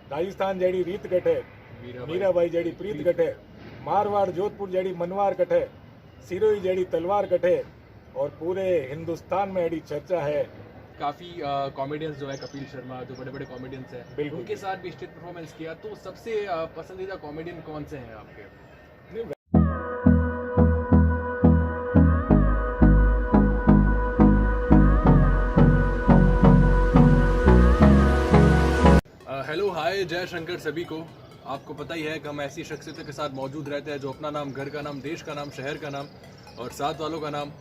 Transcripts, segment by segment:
राजस्थान जड़ी रीत कटे, मीराबाई जड़ी प्रीत कटे, मारवाड़ जोधपुर जड़ी मनवार कटे, सिरोही जड़ी तलवार कटे, और पूरे हिंदुस्तान में अड़ी चर्चा है। काफ़ी कॉमेडियंस जो है कपिल शर्मा, जो बड़े बड़े कॉमेडियंस हैं, बिल्कुल। उनके साथ भी स्टेज परफॉर्मेंस किया, तो सबसे पसंदीदा कॉमेडियन कौन से हैं आपके? नहीं, हेलो हाय जय शंकर सभी को। आपको पता ही है कि हम ऐसी शख्सियतों के साथ मौजूद रहते हैं जो अपना नाम, घर का नाम, देश का नाम, शहर का नाम और साथ वालों का नाम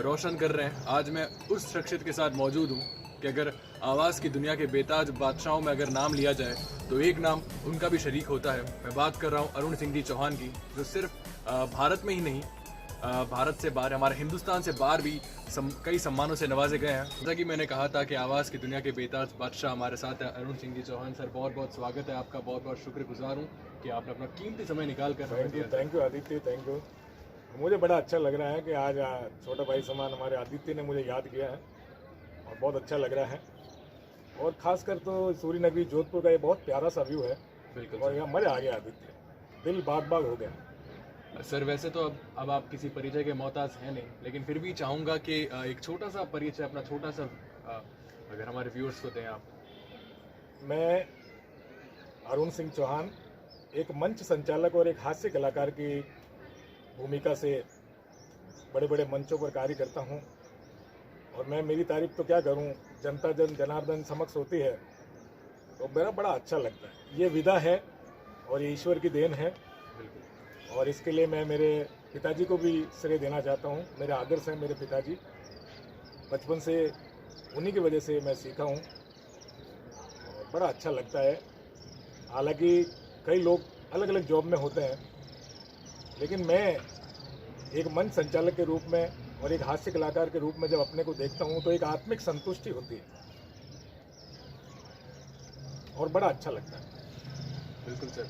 रोशन कर रहे हैं। आज मैं उस शख्सियत के साथ मौजूद हूँ कि अगर आवाज़ की दुनिया के बेताज बादशाहों में अगर नाम लिया जाए तो एक नाम उनका भी शरीक होता है। मैं बात कर रहा हूँ अरुण सिंह जी चौहान की, जो सिर्फ भारत में ही नहीं, भारत से बाहर, हमारे हिंदुस्तान से बाहर भी कई सम्मानों से नवाजे गए हैं। जैसा कि मैंने कहा था कि आवाज़ की दुनिया के बेताज बादशाह हमारे साथ हैं अरुण सिंह जी चौहान। सर बहुत बहुत स्वागत है आपका, बहुत बहुत शुक्रगुजार हूँ कि आपने अपना कीमती समय निकाल कर thank you Aditya, thank you. मुझे बड़ा अच्छा लग रहा है कि आज छोटा भाई समान हमारे आदित्य ने मुझे याद किया है और बहुत अच्छा लग रहा है। और खासकर तो सूर्य नगरी जोधपुर का ये बहुत प्यारा सा व्यू है। बिल्कुल और यहाँ मज़ा आ गया आदित्य, दिल बाग बाग हो गया। सर वैसे तो अब आप किसी परिचय के मोहताज हैं नहीं, लेकिन फिर भी चाहूँगा कि एक छोटा सा परिचय, अपना छोटा सा अगर हमारे व्यूअर्स को दें आप। मैं अरुण सिंह चौहान एक मंच संचालक और एक हास्य कलाकार की भूमिका से बड़े बड़े मंचों पर कार्य करता हूँ। और मैं, मेरी तारीफ तो क्या करूँ, जनता जनार्दन समक्ष होती है तो मेरा बड़ा अच्छा लगता है। ये विधा है और ये ईश्वर की देन है। और इसके लिए मैं मेरे पिताजी को भी श्रेय देना चाहता हूँ। मेरे आदर्श हैं मेरे पिताजी, बचपन से उन्हीं की वजह से मैं सीखा हूँ और बड़ा अच्छा लगता है। हालांकि कई लोग अलग अलग जॉब में होते हैं, लेकिन मैं एक मंच संचालक के रूप में और एक हास्य कलाकार के रूप में जब अपने को देखता हूँ तो एक आत्मिक संतुष्टि होती है और बड़ा अच्छा लगता है। बिल्कुल सर,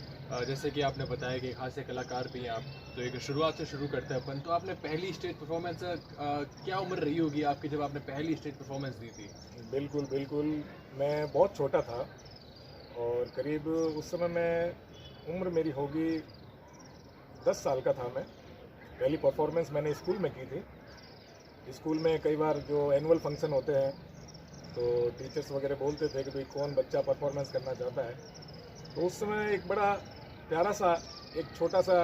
जैसे कि आपने बताया कि एक हास्य कलाकार भी हैं आप, तो एक शुरुआत से शुरू करते हैं अपन। तो आपने पहली स्टेज परफॉर्मेंस क्या उम्र रही होगी आपकी जब आपने पहली स्टेज परफॉर्मेंस दी थी? बिल्कुल बिल्कुल, मैं बहुत छोटा था और करीब उस समय मैं, उम्र मेरी होगी 10 साल का था मैं। पहली परफॉर्मेंस मैंने स्कूल में की थी। स्कूल में कई बार जो एनुअल फंक्शन होते हैं तो टीचर्स वगैरह बोलते थे कि भाई कौन बच्चा परफॉर्मेंस करना चाहता है। तो उस समय एक बड़ा प्यारा सा, एक छोटा सा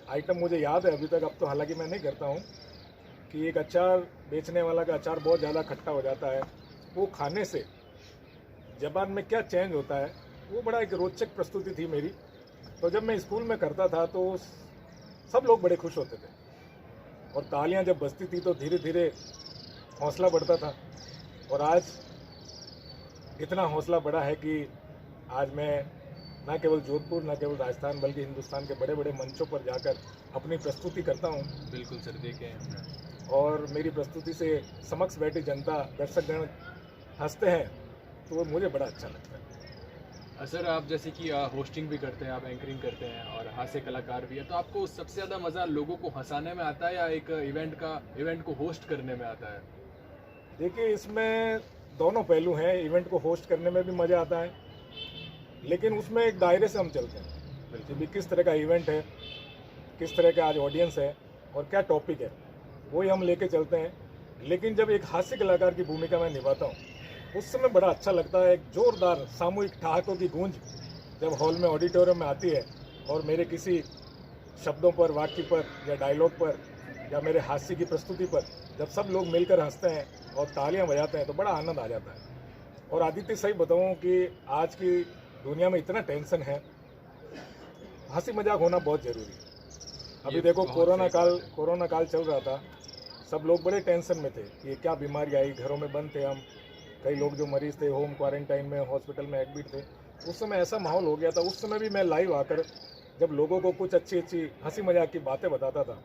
आइटम मुझे याद है अभी तक, अब तो हालांकि मैं नहीं करता हूँ, कि एक अचार बेचने वाला का अचार बहुत ज़्यादा खट्टा हो जाता है। वो खाने से ज़बान में क्या चेंज होता है, वो बड़ा एक रोचक प्रस्तुति थी मेरी। तो जब मैं स्कूल में करता था तो सब लोग बड़े खुश होते थे और तालियां जब बजती थी तो धीरे धीरे हौसला बढ़ता था। और आज इतना हौसला बढ़ा है कि आज मैं न केवल जोधपुर, न केवल राजस्थान, बल्कि हिंदुस्तान के बड़े बड़े मंचों पर जाकर अपनी प्रस्तुति करता हूँ। बिल्कुल सर, देखे हैं। और मेरी प्रस्तुति से समक्ष बैठी जनता, दर्शकगण हंसते हैं तो मुझे बड़ा अच्छा लगता है। सर आप जैसे कि होस्टिंग भी करते हैं, आप एंकरिंग करते हैं और हास्य कलाकार भी है, तो आपको सबसे ज़्यादा मज़ा लोगों को हंसाने में आता है या एक इवेंट को होस्ट करने में आता है? देखिए, इसमें दोनों पहलू हैं। इवेंट को होस्ट करने में भी मज़ा आता है, लेकिन उसमें एक दायरे से हम चलते हैं कि भी किस तरह का इवेंट है, किस तरह का आज ऑडियंस है और क्या टॉपिक है, वही हम लेके चलते हैं। लेकिन जब एक हास्य कलाकार की भूमिका मैं निभाता हूँ उस समय बड़ा अच्छा लगता है। एक जोरदार सामूहिक ठहाकों की गूंज जब हॉल में, ऑडिटोरियम में आती है और मेरे किसी शब्दों पर, वाक्य पर या डायलॉग पर या मेरे हास्य की प्रस्तुति पर जब सब लोग मिलकर हंसते हैं और तालियां बजाते हैं तो बड़ा आनंद आ जाता है। और आदित्य, सही बताऊं कि आज की दुनिया में इतना टेंशन है, हंसी मजाक होना बहुत ज़रूरी है। अभी देखो, कोरोना काल चल रहा था, सब लोग बड़े टेंशन में थे कि क्या बीमारी आई, घरों में बंद थे हम, कई लोग जो मरीज थे होम क्वारंटाइन में, हॉस्पिटल में एडमिट थे। उस समय ऐसा माहौल हो गया था। उस समय भी मैं लाइव आकर जब लोगों को कुछ अच्छी अच्छी हंसी मजाक की बातें बताता था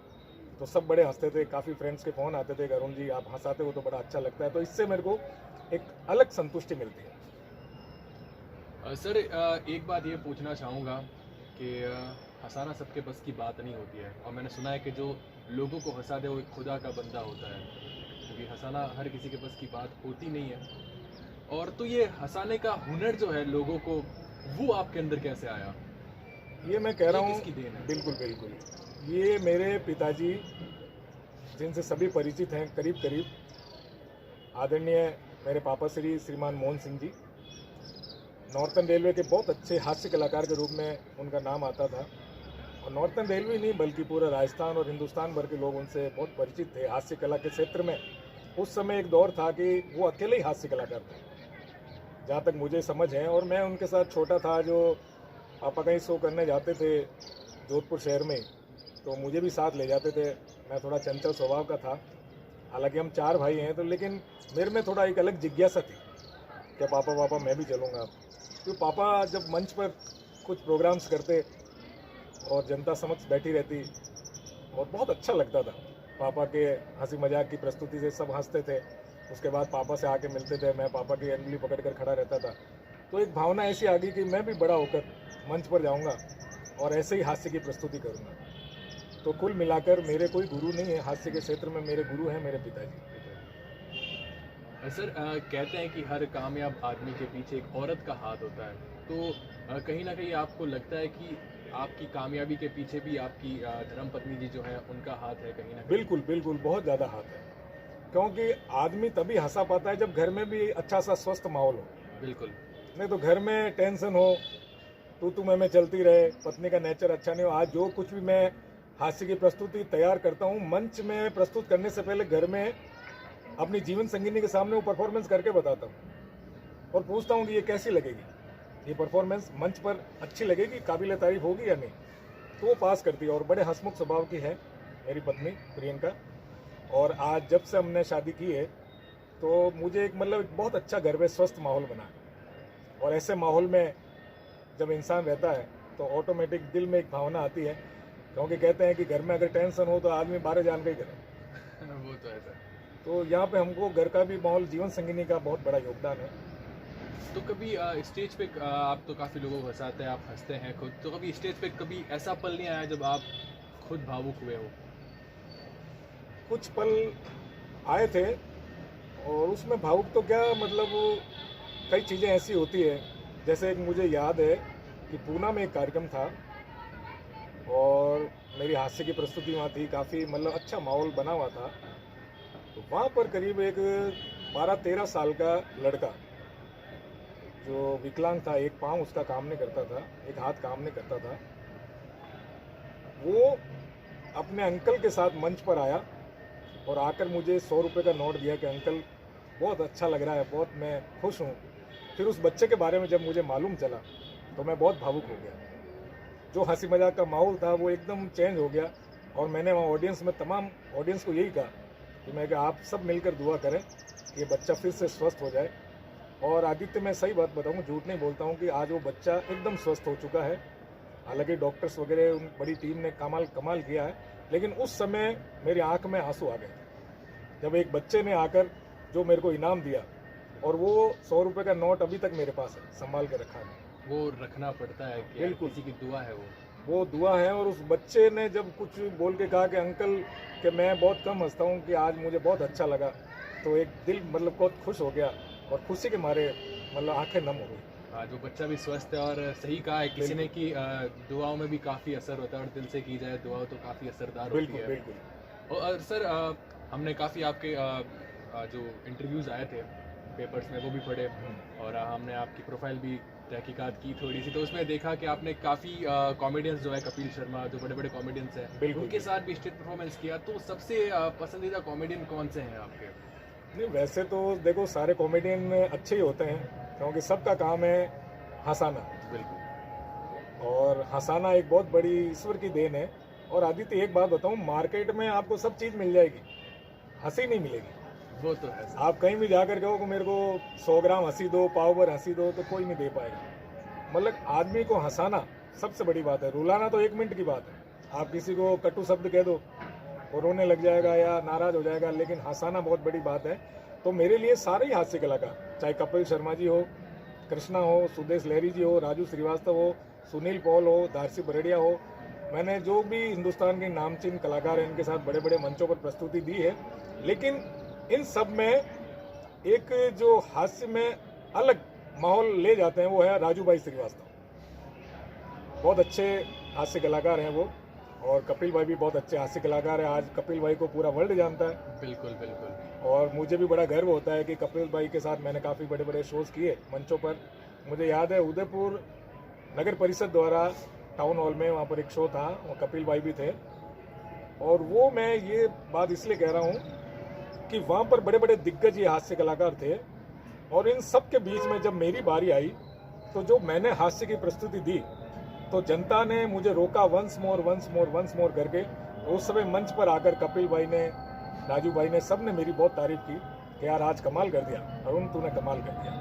तो सब बड़े हंसते थे। काफ़ी फ्रेंड्स के फ़ोन आते थे कि अरुण जी आप हंसाते हो तो बड़ा अच्छा लगता है। तो इससे मेरे को एक अलग संतुष्टि मिलती है। सर एक बात ये पूछना चाहूँगा कि हंसाना सबके बस की बात नहीं होती है, और मैंने सुना है कि जो लोगों को हंसा दे वो एक खुदा का बंदा होता है, क्योंकि हंसाना हर किसी के बस की बात होती नहीं है। और तो ये हंसाने का हुनर जो है लोगों को वो आपके अंदर कैसे आया? ये मैं कह रहा ये हूँ, किसकी देन है? बिल्कुल बिल्कुल, ये मेरे पिताजी जिनसे सभी परिचित हैं करीब करीब, आदरणीय मेरे पापा श्रीमान मोहन सिंह जी, नॉर्थन रेलवे के बहुत अच्छे हास्य कलाकार के रूप में उनका नाम आता था। और नॉर्थन रेलवे नहीं बल्कि पूरा राजस्थान और हिंदुस्तान भर के लोग उनसे बहुत परिचित थे हास्य कला के क्षेत्र में। उस समय एक दौर था कि वो अकेले ही हास्य कलाकार थे, जहाँ तक मुझे समझ है। और मैं उनके साथ छोटा था, जो पापा कहीं शो करने जाते थे जोधपुर शहर में, तो मुझे भी साथ ले जाते थे। मैं थोड़ा चंचल स्वभाव का था, हालांकि हम 4 भाई हैं, तो लेकिन मेरे में थोड़ा एक अलग जिज्ञासा थी कि पापा मैं भी चलूँगा। तो पापा जब मंच पर कुछ प्रोग्राम्स करते और जनता समक्ष बैठी रहती, और बहुत अच्छा लगता था। पापा के हंसी मजाक की प्रस्तुति से सब हंसते थे। उसके बाद पापा से आके मिलते थे, मैं पापा की अंगुली पकड़कर खड़ा रहता था। तो एक भावना ऐसी आ गई कि मैं भी बड़ा होकर मंच पर जाऊंगा और ऐसे ही हास्य की प्रस्तुति करूंगा। तो कुल मिलाकर मेरे कोई गुरु नहीं है हास्य के क्षेत्र में, मेरे गुरु हैं मेरे पिताजी। सर कहते हैं कि हर कामयाब आदमी के पीछे एक औरत का हाथ होता है, तो कहीं ना कहीं आपको लगता है कि आपकी कामयाबी के पीछे भी आपकी धर्मपत्नी जी जो है उनका हाथ है कहीं ना कहीं? बिल्कुल बिल्कुल, बहुत ज़्यादा हाथ है, क्योंकि आदमी तभी हंसा पाता है जब घर में भी अच्छा सा स्वस्थ माहौल हो। बिल्कुल। नहीं तो घर में टेंशन हो, तू मैं चलती रहे, पत्नी का नेचर अच्छा नहीं हो। आज जो कुछ भी मैं हास्य की प्रस्तुति तैयार करता हूँ, मंच में प्रस्तुत करने से पहले घर में अपनी जीवन संगिनी के सामने वो परफॉर्मेंस करके बताता हूँ और पूछता हूँ कि ये कैसी लगेगी, ये परफॉर्मेंस मंच पर अच्छी लगेगी, काबिल तारीफ होगी या नहीं। तो वो पास करती है। और बड़े हंसमुख स्वभाव की है मेरी पत्नी प्रियंका। और आज जब से हमने शादी की है, तो मुझे एक मतलब एक बहुत अच्छा घर में स्वस्थ माहौल बना है। और ऐसे माहौल में जब इंसान रहता है तो ऑटोमेटिक दिल में एक भावना आती है, क्योंकि कहते हैं कि घर में अगर टेंशन हो तो आदमी बाहर जान के ही करे। वो तो है सर। तो यहाँ पे हमको घर का भी माहौल, जीवन संगिनी का बहुत बड़ा योगदान है। तो कभी स्टेज पे आप तो काफ़ी लोगों को हंसाते हैं, आप हंसते हैं खुद, तो कभी स्टेज पे कभी ऐसा पल नहीं आया जब आप खुद भावुक हुए हो? कुछ पल आए थे, और उसमें भावुक तो क्या मतलब, कई चीज़ें ऐसी होती है। जैसे एक मुझे याद है कि पूना में एक कार्यक्रम था और मेरी हास्य की प्रस्तुति वहाँ थी, काफ़ी मतलब अच्छा माहौल बना हुआ था। तो वहाँ पर करीब एक 12-13 साल का लड़का, जो विकलांग था, एक पाँव उसका काम नहीं करता था, एक हाथ काम नहीं करता था, वो अपने अंकल के साथ मंच पर आया और आकर मुझे 100 रुपये का नोट दिया कि अंकल बहुत अच्छा लग रहा है, बहुत मैं खुश हूँ। फिर उस बच्चे के बारे में जब मुझे मालूम चला तो मैं बहुत भावुक हो गया। जो हंसी मजाक का माहौल था वो एकदम चेंज हो गया। और मैंने वहाँ ऑडियंस में तमाम ऑडियंस को यही कहा कि मैं कि आप सब मिलकर दुआ करें कि ये बच्चा फिर से स्वस्थ हो जाए। और आदित्य, मैं सही बात बताऊँ, झूठ नहीं बोलता हूँ कि आज वो बच्चा एकदम स्वस्थ हो चुका है। हालांकि डॉक्टर्स वगैरह उन बड़ी टीम ने कमाल किया है, लेकिन उस समय मेरी आंख में आंसू आ गए जब एक बच्चे ने आकर जो मेरे को इनाम दिया। और वो 100 रुपये का नोट अभी तक मेरे पास है, संभाल के रखा है। वो रखना पड़ता है कि बिल्कुल, किसी की दुआ है वो दुआ है। और उस बच्चे ने जब कुछ बोल के कहा कि अंकल कि मैं बहुत कम हंसता हूँ, कि आज मुझे बहुत अच्छा लगा, तो एक दिल मतलब बहुत खुश हो गया और खुशी के मारे मतलब आंखें नम हो गई। आज वो बच्चा भी स्वस्थ है। और सही कहा है किसी ने कि दुआओं में भी काफ़ी असर होता है, और दिल से की जाए दुआ तो काफ़ी असरदार होती है। बिल्कुल। और सर हमने काफ़ी आपके जो इंटरव्यूज़ आए थे पेपर्स में वो भी पढ़े, और हमने आपकी प्रोफाइल भी तहकीकात की थोड़ी सी, तो उसमें देखा कि आपने काफ़ी कॉमेडियंस जो है, कपिल शर्मा जो बड़े बड़े कॉमेडियंस हैं, उनके साथ भी स्टेज परफॉर्मेंस किया। तो सबसे पसंदीदा कॉमेडियन कौन से हैं आपके? नहीं, वैसे तो देखो सारे कॉमेडियन अच्छे ही होते हैं, क्योंकि सबका काम है हंसाना। बिल्कुल। और हंसाना एक बहुत बड़ी ईश्वर की देन है। और आदित्य, एक बात बताऊं, मार्केट में आपको सब चीज़ मिल जाएगी, हंसी नहीं मिलेगी। वो तो है। आप कहीं भी जाकर कहो कि मेरे को 100 ग्राम हंसी दो, पाव भर हंसी दो, तो कोई नहीं दे पाएगा। मतलब आदमी को हंसाना सबसे बड़ी बात है। रुलाना तो 1 मिनट की बात है। आप किसी को कटु शब्द कह दो और रोने लग जाएगा या नाराज हो जाएगा, लेकिन हंसाना बहुत बड़ी बात है। तो मेरे लिए सारे ही हास्य कलाकार, चाहे कपिल शर्मा जी हो, कृष्णा हो, सुदेश लहरी जी हो, राजू श्रीवास्तव हो, सुनील पॉल हो, दारसी बरड़िया हो, मैंने जो भी हिंदुस्तान के नामचीन कलाकार हैं इनके साथ बड़े बड़े मंचों पर प्रस्तुति दी है। लेकिन इन सब में एक जो हास्य में अलग माहौल ले जाते हैं वो है राजू भाई श्रीवास्तव। बहुत अच्छे हास्य कलाकार हैं वो, और कपिल भाई भी बहुत अच्छे हास्य कलाकार हैं। आज कपिल भाई को पूरा वर्ल्ड जानता है, बिल्कुल बिल्कुल। और मुझे भी बड़ा गर्व होता है कि कपिल भाई के साथ मैंने काफ़ी बड़े बड़े शोज़ किए मंचों पर। मुझे याद है उदयपुर नगर परिषद द्वारा टाउन हॉल में वहाँ पर एक शो था, वो कपिल भाई भी थे, और वो मैं ये बात इसलिए कह रहा हूँ कि वहाँ पर बड़े बड़े दिग्गज ये हास्य कलाकार थे, और इन सब के बीच में जब मेरी बारी आई तो जो मैंने हास्य की प्रस्तुति दी तो जनता ने मुझे रोका वंस मोर करके। तो उस समय मंच पर आकर कपिल भाई ने, राजू भाई ने, सब ने मेरी बहुत तारीफ की कि यार आज कमाल कर दिया अरुण, तूने कमाल कर दिया।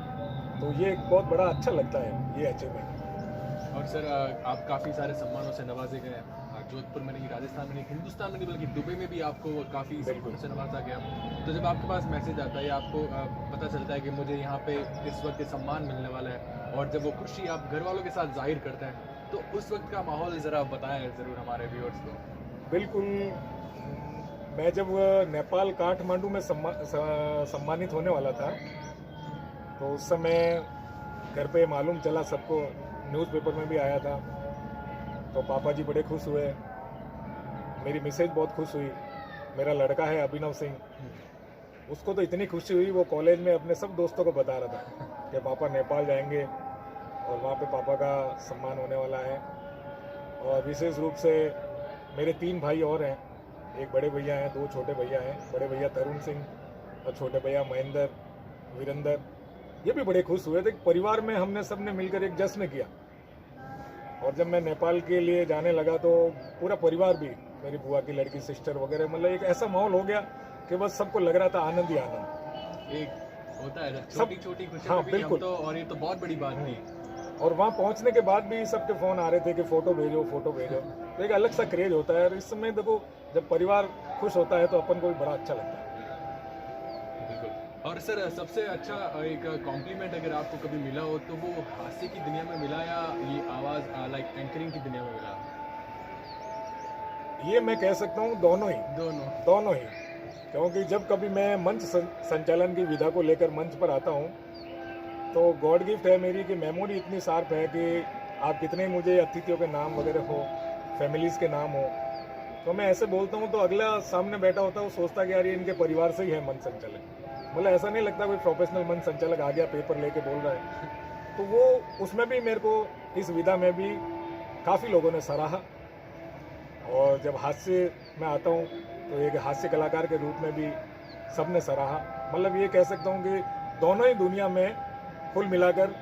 तो ये एक बहुत बड़ा अच्छा लगता है ये अचीवमेंट। और सर आप काफ़ी सारे सम्मानों से नवाजे गए हैं, जोधपुर में नहीं, राजस्थान में नहीं, हिंदुस्तान में नहीं, बल्कि दुबई में भी आपको काफ़ी सम्मानों से नवाजा गया। तो जब आपके पास मैसेज आता है, आपको पता चलता है कि मुझे यहाँ पे इस वक्त ये सम्मान मिलने वाला है, और जब वो खुशी आप घर वालों के साथ जाहिर करते हैं, तो उस वक्त का माहौल ज़रा बताएं ज़रूर हमारे व्यूअर्स को। बिल्कुल, मैं जब नेपाल काठमांडू में सम्मानित होने वाला था तो उस समय घर पे मालूम चला सबको, न्यूज़पेपर में भी आया था, तो पापा जी बड़े खुश हुए, मेरी मिसेज बहुत खुश हुई। मेरा लड़का है अभिनव सिंह, उसको तो इतनी खुशी हुई, वो कॉलेज में अपने सब दोस्तों को बता रहा था कि पापा नेपाल जाएंगे और वहाँ पे पापा का सम्मान होने वाला है। और विशेष रूप से मेरे 3 भाई और हैं, एक बड़े भैया हैं, 2 छोटे भैया हैं। बड़े भैया तरुण सिंह और छोटे भैया महेंद्र, वीरेंद्र, ये भी बड़े खुश हुए थे। परिवार में हमने सबने मिलकर एक जश्न किया। और जब मैं नेपाल के लिए जाने लगा तो पूरा परिवार भी, मेरी बुआ की लड़की, सिस्टर वगैरह, मतलब एक ऐसा माहौल हो गया कि बस सबको लग रहा था आनंद ही आनंद। एक होता है सब छोटी खुशी, हाँ, भी बिल्कुल। हम तो, और ये तो बहुत बड़ी बात थी। और वहाँ पहुँचने के बाद भी सबके फ़ोन आ रहे थे कि फ़ोटो भेजो फ़ोटो भेजो। तो एक अलग सा क्रेज होता है, और इस समय देखो जब परिवार खुश होता है तो अपन को भी बड़ा अच्छा लगता है। बिल्कुल। और सर सबसे अच्छा एक कॉम्प्लीमेंट अगर आपको कभी मिला हो तो वो हास्य की दुनिया में मिला, या ये आवाज़ लाइक एंकरिंग की दुनिया में मिला? ये मैं कह सकता हूँ दोनों ही, क्योंकि जब कभी मैं मंच संचालन की विधा को लेकर मंच पर आता हूँ तो गॉड गिफ्ट है मेरी कि मेमोरी इतनी शार्प है कि आप कितने मुझे अतिथियों के नाम वगैरह हो, फैमिलीज़ के नाम हो, तो मैं ऐसे बोलता हूँ तो अगला सामने बैठा होता है वो सोचता कि यार ये इनके परिवार से ही है मंच संचालक। मतलब ऐसा नहीं लगता कोई प्रोफेशनल मंच संचालक आ गया पेपर लेके बोल रहा है। तो वो उसमें भी मेरे को इस विधा में भी काफ़ी लोगों ने सराहा, और जब हास्य में आता हूँ तो एक हास्य कलाकार के रूप में भी सबने सराहा। मतलब ये कह सकता हूँ कि दोनों ही दुनिया में कुल मिलाकर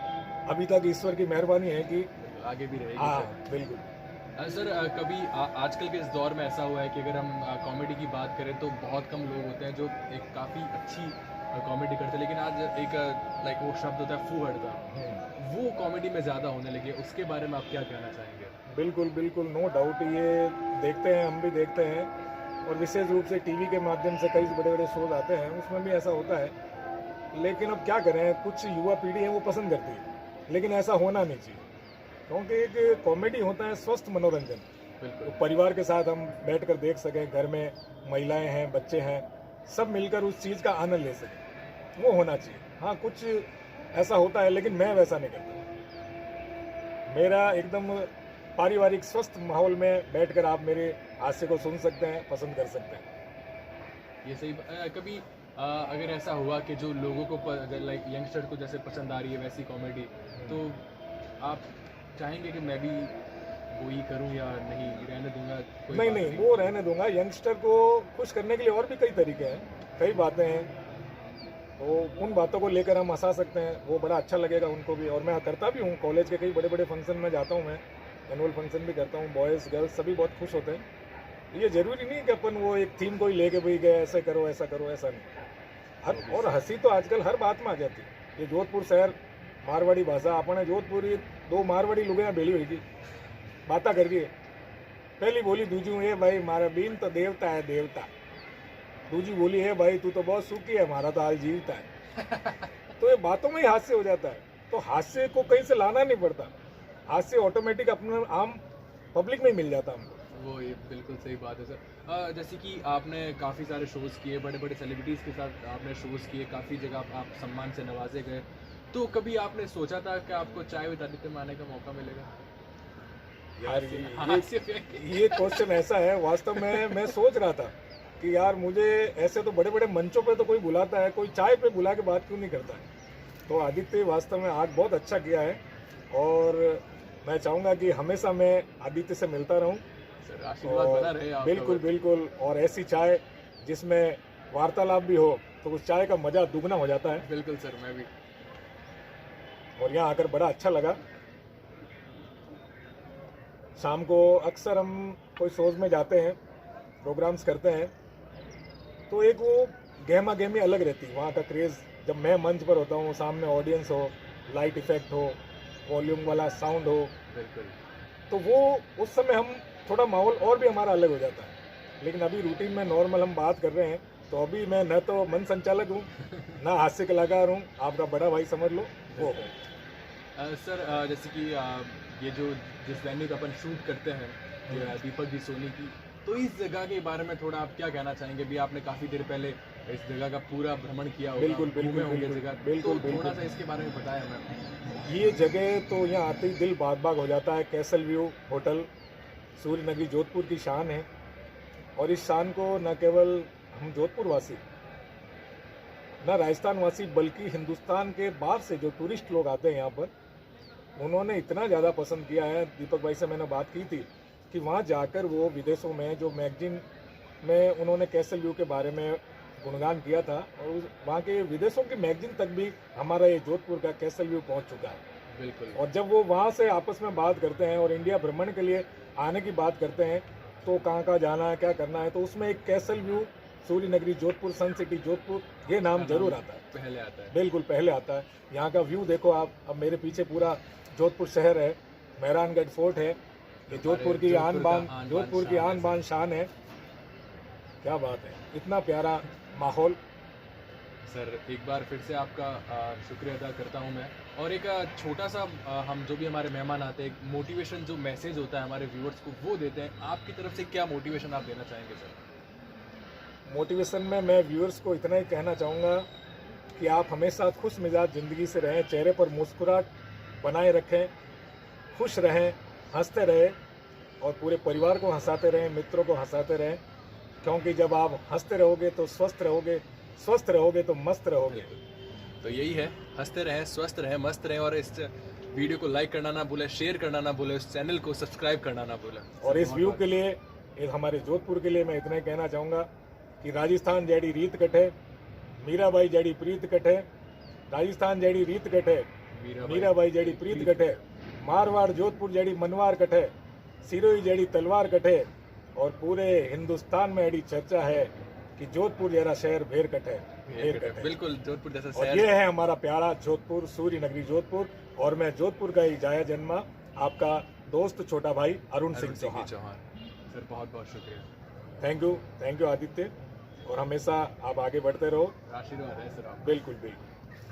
अभी तक ईश्वर की मेहरबानी है कि आगे भी रहेगी। हाँ, सर बिल्कुल। सर कभी आजकल के इस दौर में ऐसा हुआ है कि अगर हम कॉमेडी की बात करें तो बहुत कम लोग होते हैं जो एक काफ़ी अच्छी कॉमेडी करते हैं, लेकिन आज एक लाइक वो शब्द होता है फूहड़ता, वो कॉमेडी में ज़्यादा होने लगी है, उसके बारे में आप क्या कहना चाहेंगे? बिल्कुल, नो डाउट, ये देखते हैं, हम भी देखते हैं, और विशेष रूप से टीवी के माध्यम से कई बड़े बड़े शोज आते हैं, उसमें भी ऐसा होता है। लेकिन अब क्या करें, कुछ युवा पीढ़ी है वो पसंद करती है, लेकिन ऐसा होना नहीं चाहिए, क्योंकि एक कॉमेडी होता है स्वस्थ मनोरंजन। तो परिवार के साथ हम बैठकर देख सकें, घर में महिलाएं हैं, बच्चे हैं, सब मिलकर उस चीज़ का आनंद ले सकें, वो होना चाहिए। हाँ, कुछ ऐसा होता है, लेकिन मैं वैसा नहीं करता। मेरा एकदम पारिवारिक स्वस्थ माहौल में बैठकर आप मेरे हास्य को सुन सकते हैं, पसंद कर सकते हैं। ये सही। कभी अगर ऐसा हुआ कि जो लोगों को लाइक यंगस्टर को जैसे पसंद आ रही है वैसी कॉमेडी, तो आप चाहेंगे कि मैं भी वही करूं, या नहीं रहने दूंगा? नहीं, वो रहने दूंगा। यंगस्टर को खुश करने के लिए और भी कई तरीके हैं, कई बातें हैं, तो उन बातों को लेकर हम हंसा सकते हैं, वो बड़ा अच्छा लगेगा उनको भी। और मैं करता भी हूँ, कॉलेज के कई बड़े बड़े फंक्शन में जाता हूँ, मैं एनुअल फंक्शन भी करता हूँ, बॉयज़ गर्ल्स सभी बहुत खुश होते हैं। ये ज़रूरी नहीं कि अपन वो एक थीम को ही लेके भाई गए ऐसे करो ऐसा करो, ऐसा नहीं। और हंसी तो आजकल हर बात में आ जाती है। ये जोधपुर शहर मारवाड़ी भाषा, अपने जोधपुरी 2 मारवाड़ी लुगाइयां बेली हुई बाता कर रही है। पहली बोली दूजी, ए भाई मारा बीन तो देवता है देवता। दूजी बोली, है भाई तू तो बहुत सुखी है, हमारा तो हाल जीवता है। तो ये बातों में ही हास्य हो जाता है। तो हास्य को कहीं से लाना नहीं पड़ता, हास्य ऑटोमेटिक अपने आम पब्लिक में ही मिल जाता हमको। वो ये बिल्कुल सही बात है सर। जैसे कि आपने काफ़ी सारे शोज़ किए, बड़े बड़े सेलिब्रिटीज़ के साथ आपने शोज़ किए, काफ़ी जगह आप सम्मान से नवाजे गए, तो कभी आपने सोचा था कि आपको चाय विद आदित्य में आने का मौका मिलेगा? यार हास्य पे ये क्वेश्चन ऐसा है, वास्तव में मैं सोच रहा था कि यार मुझे ऐसे तो बड़े बड़े मंचों पे तो कोई बुलाता है, कोई चाय पे बुला के बात क्यों नहीं करता है। तो आदित्य वास्तव में आज बहुत अच्छा किया है और मैं चाहूँगा कि हमेशा मैं आदित्य से मिलता रहूँ। सर आशीर्वाद बना रहे आपका। बिल्कुल बिल्कुल, और ऐसी चाय जिसमें वार्तालाप भी हो तो उस चाय का मज़ा दुगना हो जाता है। बिल्कुल सर, मैं भी। और यहाँ आकर बड़ा अच्छा लगा। शाम को अक्सर हम कोई शोज में जाते हैं, प्रोग्राम्स करते हैं, तो एक वो गहमा गहमी अलग रहती है वहाँ का क्रेज़। जब मैं मंच पर होता हूँ, सामने ऑडियंस हो, लाइट इफेक्ट हो, वॉल्यूम वाला साउंड हो, बिल्कुल। तो वो उस समय हम थोड़ा माहौल और भी हमारा अलग हो जाता है। लेकिन अभी रूटीन में नॉर्मल हम बात कर रहे हैं, तो अभी मैं न तो मन संचालक हूँ ना हास्य कलाकार हूँ, आपका बड़ा भाई समझ लो वो। सर जैसे कि ये जो जिस वेन्यू का अपन शूट करते हैं, जो है दीपक जी सोनी की, तो इस जगह के बारे में थोड़ा आप क्या कहना चाहेंगे? भी आपने काफ़ी देर पहले इस जगह का पूरा भ्रमण किया होगा, बिल्कुल, बिल्कुल, घूमे होंगे बिल्कुल, जगह, बिल्कुल, तो थोड़ा बिल्कुल। सा इसके बारे में बताया मैम। ये जगह तो यहाँ आते ही दिल बाग बाग हो जाता है। कैसल व्यू होटल सूर्य नगरी जोधपुर की शान है, और इस शान को न केवल हम जोधपुर वासी, न राजस्थान वासी, बल्कि हिंदुस्तान के बाहर से जो टूरिस्ट लोग आते हैं यहाँ पर, उन्होंने इतना ज़्यादा पसंद किया है। दीपक भाई से मैंने बात की थी कि वहाँ जाकर वो विदेशों में जो मैगजीन में उन्होंने कैसल व्यू के बारे में गुणगान किया था, और वहाँ के विदेशों की मैगजीन तक भी हमारा ये जोधपुर का कैसल व्यू पहुँच चुका है। बिल्कुल। और जब वो वहाँ से आपस में बात करते हैं और इंडिया भ्रमण के लिए आने की बात करते हैं, तो कहाँ कहाँ जाना है, क्या करना है, तो उसमें एक कैसल व्यू सूर्य नगरी जोधपुर, सन सिटी जोधपुर, ये नाम जरूर आता है, पहले आता है। बिल्कुल पहले आता है। यहाँ का व्यू देखो आप, अब मेरे पीछे पूरा जोधपुर शहर है, मेहरानगढ़ फोर्ट है, ये जोधपुर की आन बान, जोधपुर की आन बान शान है। क्या बात है, इतना प्यारा माहौल। सर एक बार फिर से आपका शुक्रिया अदा करता हूं मैं। और एक छोटा सा हम जो भी हमारे मेहमान आते हैं, एक मोटिवेशन जो मैसेज होता है हमारे व्यूअर्स को वो देते हैं, आपकी तरफ से क्या मोटिवेशन आप देना चाहेंगे सर? मोटिवेशन में मैं व्यूअर्स को इतना ही कहना चाहूँगा कि आप हमेशा खुश मिजाज ज़िंदगी से रहें, चेहरे पर मुस्कुराहट बनाए रखें, खुश रहें, हंसते रहें, और पूरे परिवार को हंसाते रहें, मित्रों को हंसाते रहें, क्योंकि जब आप हंसते रहोगे तो स्वस्थ रहोगे, स्वस्थ रहोगे तो मस्त रहोगे। तो यही है, हंसते रहें, स्वस्थ रहें, मस्त रहें, और इस वीडियो को लाइक करना ना भूलें, शेयर करना ना भूलें, इस चैनल को सब्सक्राइब करना ना भूलें। और इस व्यू के लिए, हमारे जोधपुर के लिए मैं इतना ही कहना चाहूँगा कि राजस्थान जैडी रीत कटे, मीराबाई जैडी प्रीत कटे, राजस्थान जैडी रीत कटे, मीराबाई जैडी प्रीत कटे, मारवाड़ जोधपुर जैडी मनवार कटे, सिरोही जैडी तलवार कटे, और पूरे हिंदुस्तान में ऐसी चर्चा है कि जोधपुर जैसा शहर भेर कटे, भेर कटे। बिल्कुल, जोधपुर जैसा और शहर। ये है हमारा प्यारा जोधपुर, सूर्य नगरी जोधपुर, और मैं जोधपुर का ही जाया जन्मा आपका दोस्त छोटा भाई अरुण सिंह चौहान। सर बहुत बहुत शुक्रिया। थैंक यू आदित्य, और हमेशा आप आगे बढ़ते रहो। आशीर्वाद है सर आपका। बिल्कुल बिल्कुल।